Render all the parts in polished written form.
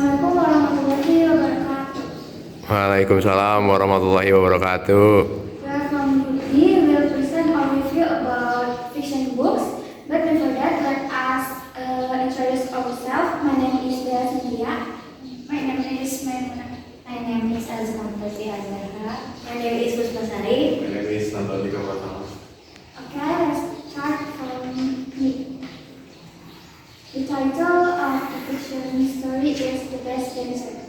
Assalamualaikum warahmatullahi wabarakatuh. Waalaikumsalam warahmatullahi wabarakatuh. Welcome to we will present our review about fiction books. But before that, let us introduce ourselves. My name is Dea Cynthia. My name is Maimuna. My name is Azmantati Azhara. My name is Pusmasari. My name is Natalia Watama. Okay, let's start from me. The title of the fiction story is The Best Dancer.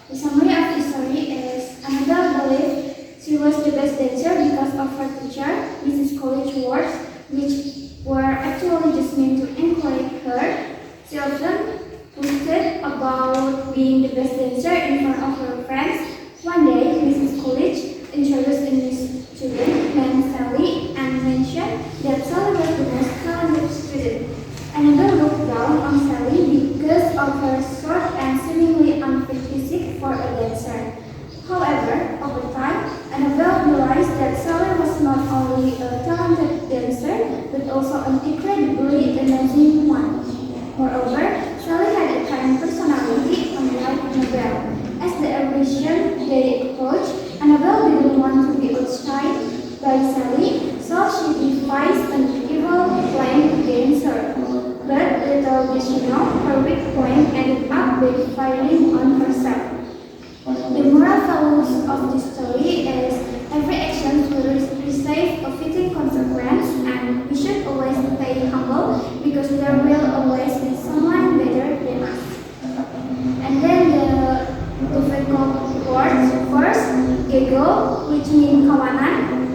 The summary of the story is Annabelle believed she was the best dancer because of her teacher, Mrs. College words, which were actually just meant to encourage her. She often boasted about being the best dancer in front of her friends. One day, Mrs. College introduced a new student named Sally and mentioned that Sally was the most talented student. Annabelle looked down on Sally because of her short and seemingly unfit physique for a dancer. However, over time, Annabelle realized that Sally was not only a talented dancer, but also an incredibly amazing one. Moreover, Sally had a kind personality unlike Annabelle. As the audition day approached, Annabelle didn't want to be outshined by Sally, so she devised an evil plan against her. But little did she know, her weak point ended up backfiring on herself. The moral values of this story is every action will receive a fitting consequence, and we should always stay humble because there will always be someone better than us. And then the difficult words first, giggle, which means kawanan.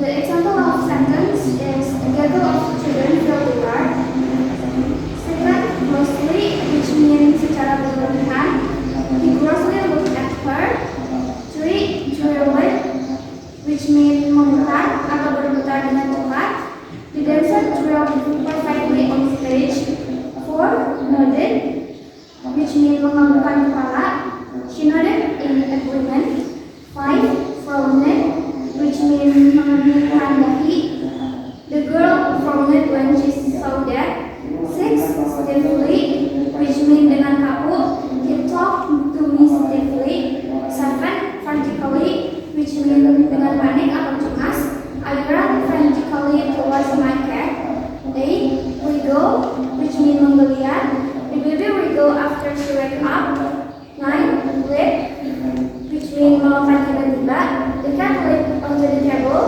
The example of sentence is the giggle of children fill the yard. Second, grossly, which means secara berlebihan. He grossly looked at her. Three, drilled, which means memutar atau berputar dengan cepat. The dancer drilled perfectly on stage. Four, nodded, which means menganggukkan kepala. She nodded in agreement. Five, frowned, which means mengernyitkan dahi. The girl frowned when she saw that. Six, stiffly, which means dengan kaku. He talked to me stiffly. Seven, frantically, which means dengan panik atau cemas. I ran frantically towards my cat. Eight, wiggle, which means menggeliat. The baby wiggle after she wake up. Nine, leap, which means melompat tiba-tiba. The cat leaped onto the table.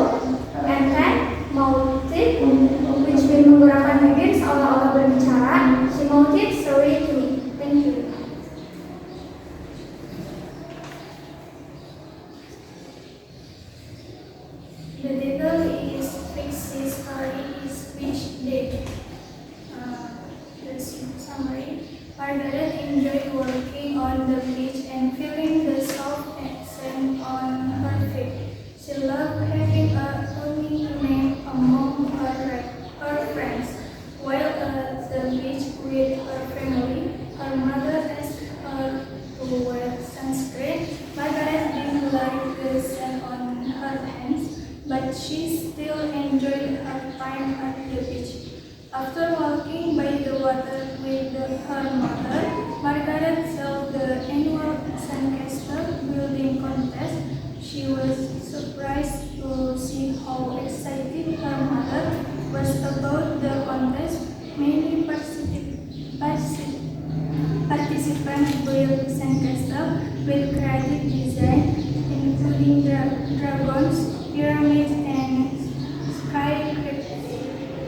And ten, mouthed, which means menggerakkan bibir seolah-olah berbicara. She mouthed sorry to me. Thank you. The title is Pixie Story is Which Day. The summary. Margaret enjoyed walking on the beach and feeling the soft sand on her feet. She loved having a funny name among her friends. While at the beach with her family, her mother asked her to wear sunscreen. Margaret didn't like the sand on her hands, but she still enjoyed her time at the beach. After walking by the water with her mother, Margaret saw the annual sandcastle building contest. She was surprised to see how excited her mother was about the contest. Many participants built sandcastle with creative design, including dragons, pyramids, and skyscrapers.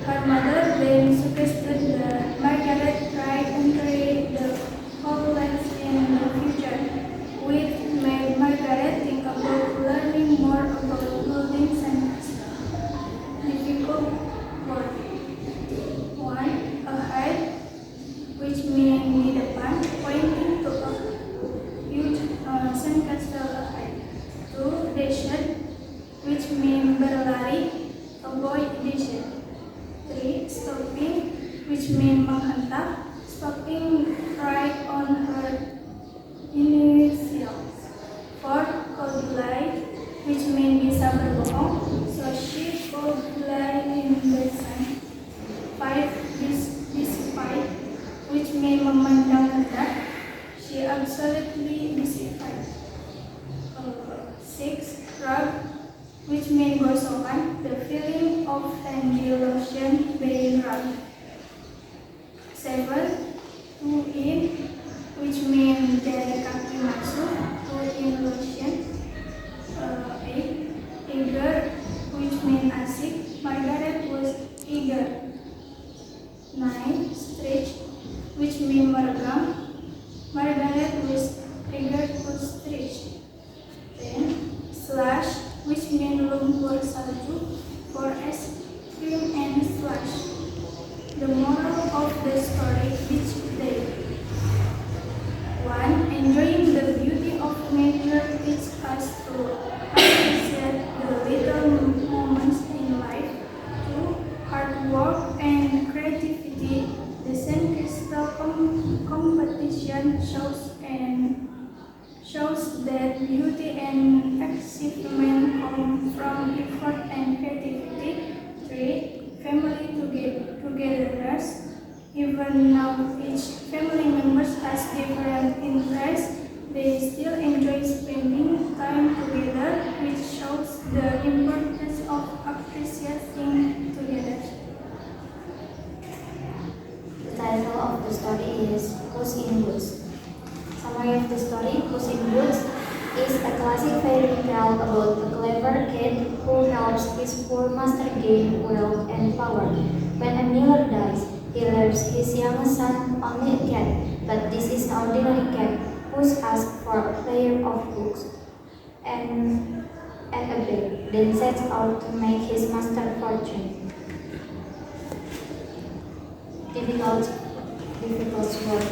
Her mother then suggested that Margaret try entering the Hogwarts in the future, which made Margaret think about learning more about building sandcastles. Difficult word. One, ahead, which means di depan, pointing to a huge sandcastle ahead. Two, dashed, which means berlari, avoid dash. 3. which means gosongan, the feeling of handy lotion being rubbed. 7. To in, which means dari kaki masuk, to in lotion. 8. Eager, which means asik, Margaret was eager. 9. Stretch, which means meregang, Margaret was eager to stretch. 10. Slush, which means lumpur salju, for ice cream and slush. The moral of the story each day. 1. Enjoying the beauty of nature teaches us to appreciate the little moments in life. 2. Hard work and creativity. The St. Crystal competition shows that beauty and achievement come from effort and creativity. 3. Family togetherness. Even now each family member has different interests, they still enjoy spending time together, which shows the importance of appreciating together. The title of the story is Puss in Boots. Summary of the story: Puss in Boots is a classic fairy tale about a clever cat who helps his poor master gain wealth and power. When a miller dies, he leaves his youngest son only a cat, but this is an ordinary cat. Puss asks for a pair of books and a bag, then sets out to make his master fortune. Difficult word.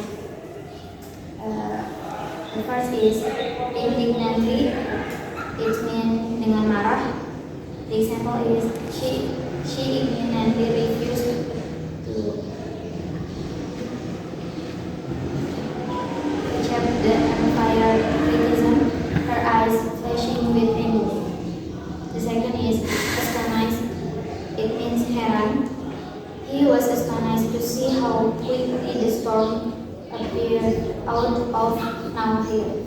The first is indignantly. It means dengan marah. The example is she indignantly refused to accept the unfair criticism, her eyes flashing with anger. The second is astonished. It means heran. He was astonished to see how quickly the storm appeared out of nowhere.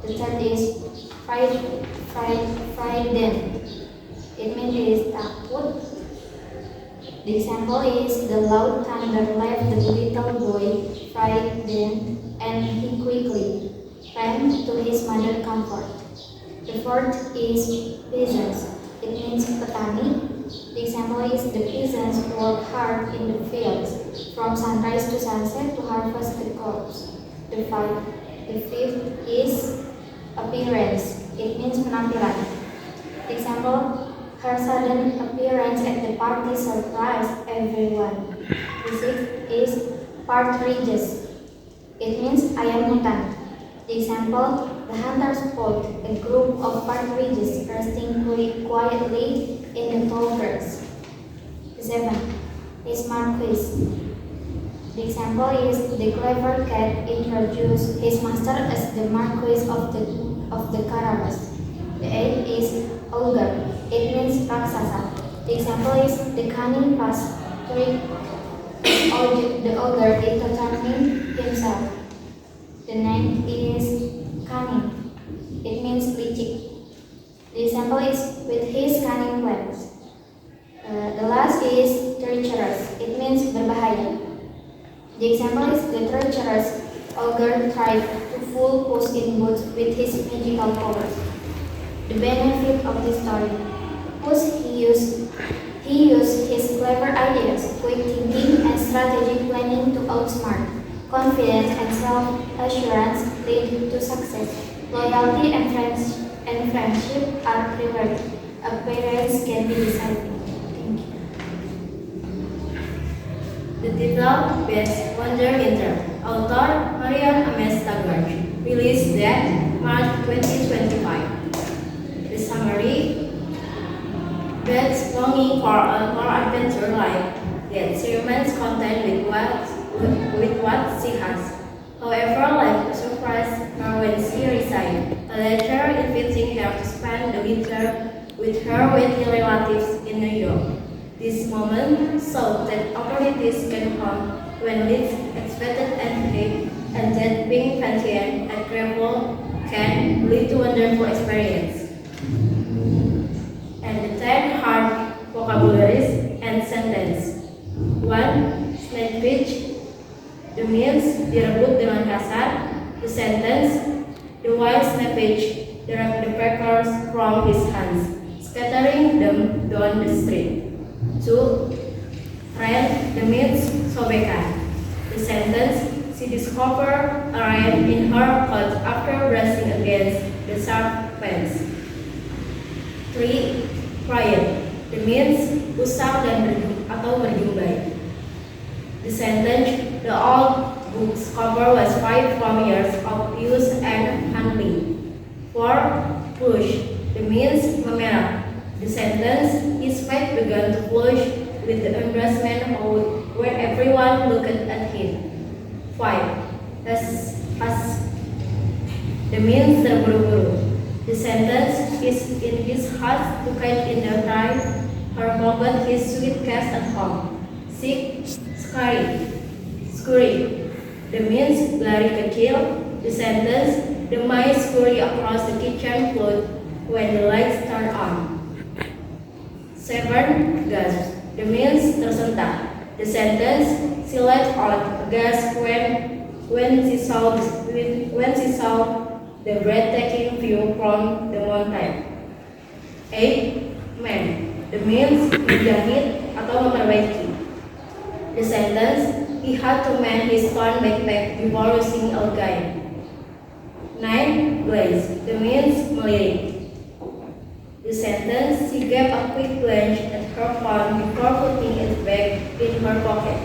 The third is frightened. It means takut. The example is the loud thunder left the little boy frightened, and he quickly ran to his mother's comfort. The fourth is peasants. It means petani. The example is the peasants work hard in the fields from sunrise to sunset to harvest the crops. The fifth is appearance. It means penampilan. The example: her sudden appearance at the party surprised everyone. The sixth is partridges. It means ayam hutan. The example: the hunter spotted a group of partridges resting quietly in the tall grass. The seventh is marquis. The example is the clever cat introduced his master as the marquis of the Carabas. The eighth is ogre. It means raksasa. The example is the cunning past trick the ogre into turning himself. The ninth is cunning. It means licik. The example is with his cunning plans. The last is treacherous. It means berbahaya. The example is the treacherous ogre tried to fool Puss in Boots with his magical powers. The benefit of this story: Puss he used his clever ideas, quick thinking, and strategic planning to outsmart. Confidence and self-assurance lead to success. Loyalty and friendship are rewarded. Appearance can be decided. Thank you. The title Best Wonder Inter, author Marian Ames Taggart, released date March 2025. The summary: Beth's longing for a more adventure life, yet she remains content with what she has. However, life surprised her when she resigned a letter inviting her to spend the winter with her wealthy relatives in New York. This moment showed that opportunities can come when least expected and that being patient and careful can lead to wonderful experience. And the 10 hard vocabularies and sentence. 1. Snappage. The means direbut dengan kasar. The sentence. The wild snappage derived the crackers from his hands, scattering them down the street. 2. Rent. The means sobekan. The sentence. She discovered a rat in her coat after brushing against the sharp fence. 3. Riot. The means usang dan berjumbai. The sentence, the old book's cover was 5 from years of use and handling. 4. Flush. The means memerah. The sentence, his face began to flush with the embarrassment when everyone looked at him. 5. As the means terburu-buru. The sentence is in his heart to catch in the time her forgot his suitcase at home. 6. Scurry. The means lari kecil. The sentence, the mice scurry across the kitchen floor when the lights turn on. 7. Gasp. The means tersentak. The sentence, she let out a gasp when she saw the breathtaking view from the mountain. 8. Man. The means menjahit atau memperbaiki. The sentence, he had to mend his torn backpack before using a guide. 9. Glance. The means melirik. The sentence, she gave a quick glance at her phone before putting it back in her pocket.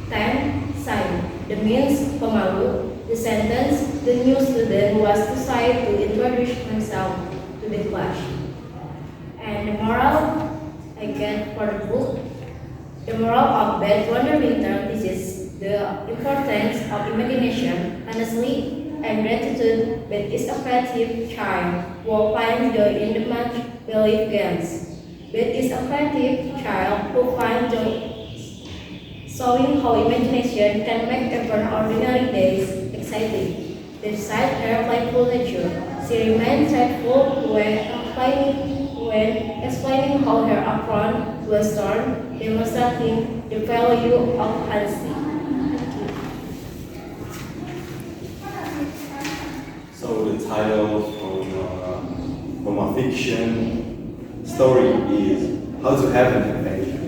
10. Sign. The means pemalu. The sentence, the new student was too shy to introduce himself to the class. And the moral I get for the book, the moral of Bad Wonder Winter teaches the importance of imagination, honesty, and gratitude. Beth is a creative child who finds joy in the make-believe games. Beth is a creative child who finds joy showing how imagination can make even ordinary days exciting. Despite her playful nature, she remains thoughtful when explaining how her apron was torn, demonstrating the value of honesty. So the title from a fiction story is How to Have an Adventure.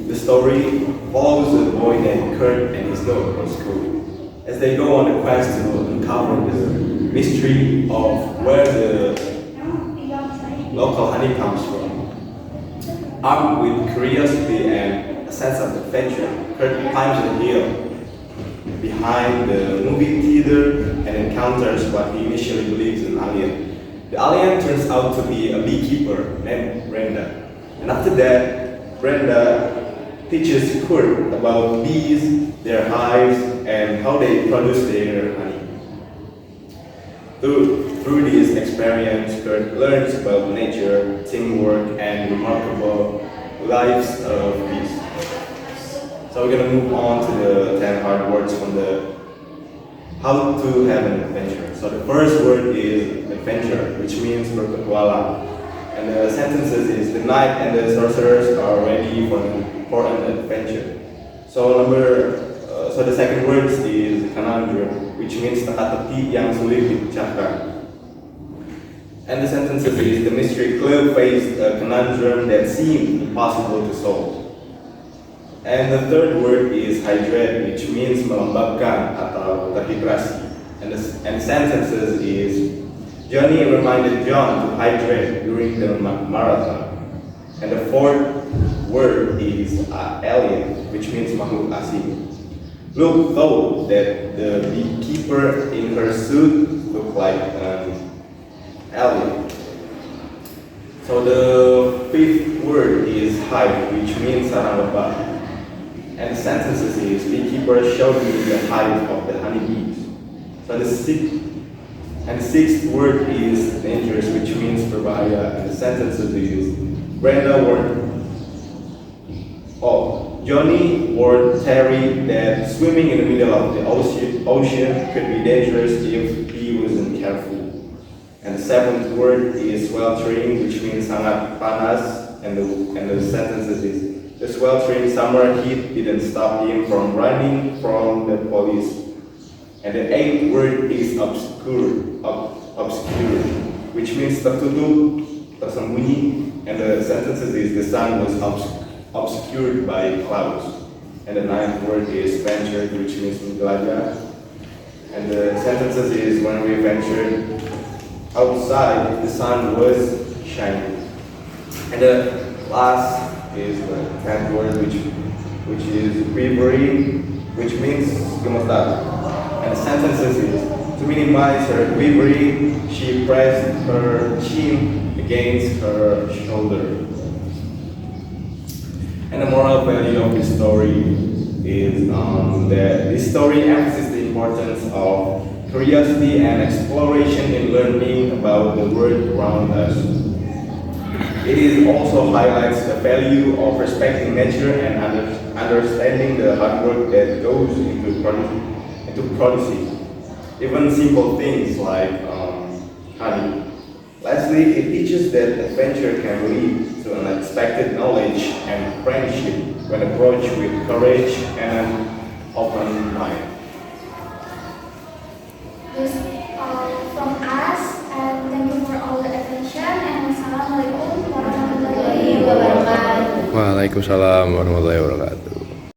The story follows a boy named Kurt and his dog from school as they go on a quest to uncover the mystery of where the local honey comes from. Armed with curiosity and a sense of adventure, Kurt climbs a hill behind the movie theater and encounters what he initially believes is an alien. The alien turns out to be a beekeeper named Brenda. And after that, Brenda teaches Kurt about bees, their hives, and how they produce their honey. Through this experience, Kurt learns about nature, teamwork, and remarkable lives of bees. So we're gonna move on to the 10 hard words from the How to Have an Adventure. So the first word is adventure, which means berpetualang. And the sentences is the knight and the sorcerers are ready for an adventure. So the second word is conundrum, which means teka-teki yang sulit dipecahkan. And the sentences is the mystery club faced a conundrum that seemed impossible to solve. And the third word is hydrate, which means melembabkan atau terhidrasi. And the sentences is Johnny reminded John to hydrate during the marathon. And the fourth word is alien, which means makhluk asing. Luke thought that the beekeeper in her suit looked like an alien. So the fifth word is hive, which means sarang lebah. And the sentences is beekeeper showed me the hive of the honeybees. So the sixth word is dangerous, which means berbahaya. And the sentences is Brenda warned Johnny warned Terry that swimming in the middle of the ocean could be dangerous if he wasn't careful. And the seventh word is sweltering, which means sangat panas, and the sentences is the sweltering summer heat didn't stop him from running from the police. And the eighth word is obscure, which means tertutup, tersembunyi, and the sentences is the sun was obscured by clouds. And the ninth word is ventured, which means menjelajah. And the sentences is when we ventured outside, the sun was shining. And the last is the 10th word, which is quivering, which means gemetar. And the sentences is to minimize her quivering, she pressed her chin against her shoulder. And the moral value of this story is that this story emphasizes the importance of curiosity and exploration in learning about the world around us. It is also highlights the value of respecting nature and understanding the hard work that goes into producing even simple things like honey. Lastly, it teaches that adventure can lead to unexpected knowledge and friendship when approached with courage and an open mind. This all from us, and thank you for all the attention, and Assalamualaikum warahmatullahi wabarakatuh. Waalaikumsalam warahmatullahi wabarakatuh.